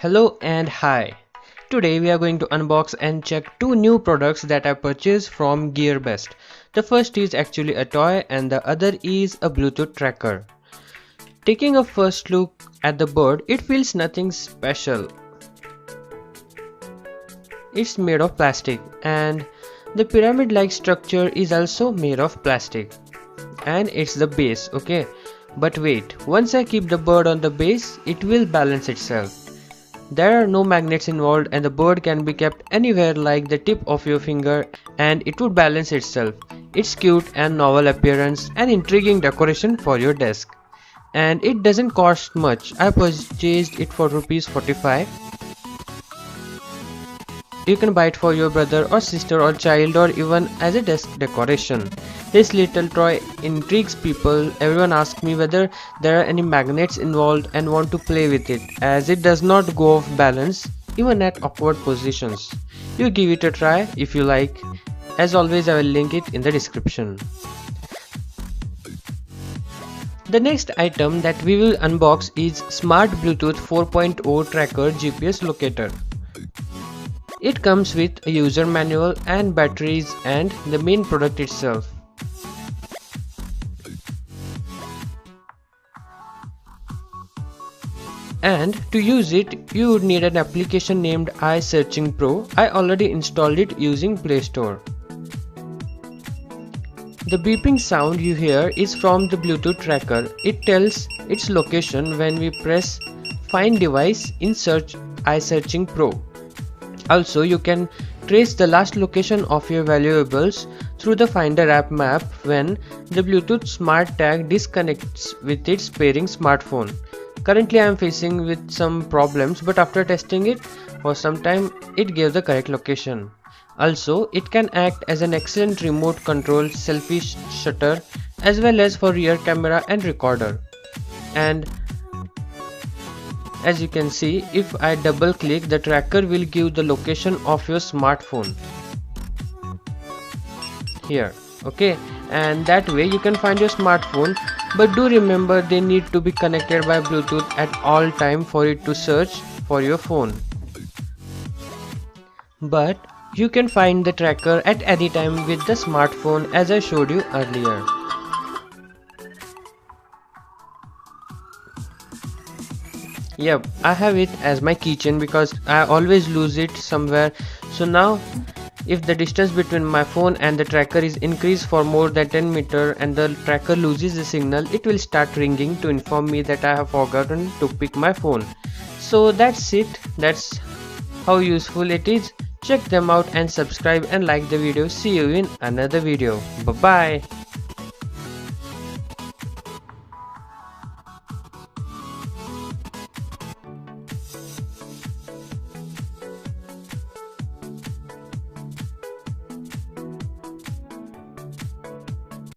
Hello and hi. Today we are going to unbox and check two new products that I purchased from Gearbest. The first is actually a toy and the other is a Bluetooth tracker. Taking a first look at the bird, it feels nothing special. It's made of plastic and the pyramid-like structure is also made of plastic. And it's the base, okay? But wait, once I keep the bird on the base, it will balance itself. There are no magnets involved and the bird can be kept anywhere like the tip of your finger and it would balance itself. It's cute and novel appearance and intriguing decoration for your desk. And it doesn't cost much. I purchased it for Rs 45. You can buy it for your brother or sister or child or even as a desk decoration. This little toy intrigues people. Everyone asks me whether there are any magnets involved and want to play with it, as it does not go off balance even at awkward positions. You give it a try if you like. As always, I will link it in the description. The next item that we will unbox is Smart Bluetooth 4.0 Tracker GPS Locator. It comes with a user manual and batteries and the main product itself. And to use it, you would need an application named iSearching Pro. I already installed it using Play Store. The beeping sound you hear is from the Bluetooth tracker. It tells its location when we press Find Device in Search iSearching Pro. Also, you can trace the last location of your valuables through the Finder app map when the Bluetooth Smart tag disconnects with its pairing smartphone. Currently I am facing with some problems, but after testing it for some time it gave the correct location. Also, it can act as an excellent remote control selfie shutter as well as for rear camera and recorder. And as you can see, if I double click, the tracker will give the location of your smartphone here, okay, and that way you can find your smartphone. But do remember, they need to be connected by Bluetooth at all time for it to search for your phone. But you can find the tracker at any time with the smartphone as I showed you earlier. Yep, I have it as my keychain because I always lose it somewhere. So now if the distance between my phone and the tracker is increased for more than 10 meters and the tracker loses the signal, it will start ringing to inform me that I have forgotten to pick my phone. So that's it. That's how useful it is. Check them out and subscribe and like the video. See you in another video. Bye bye.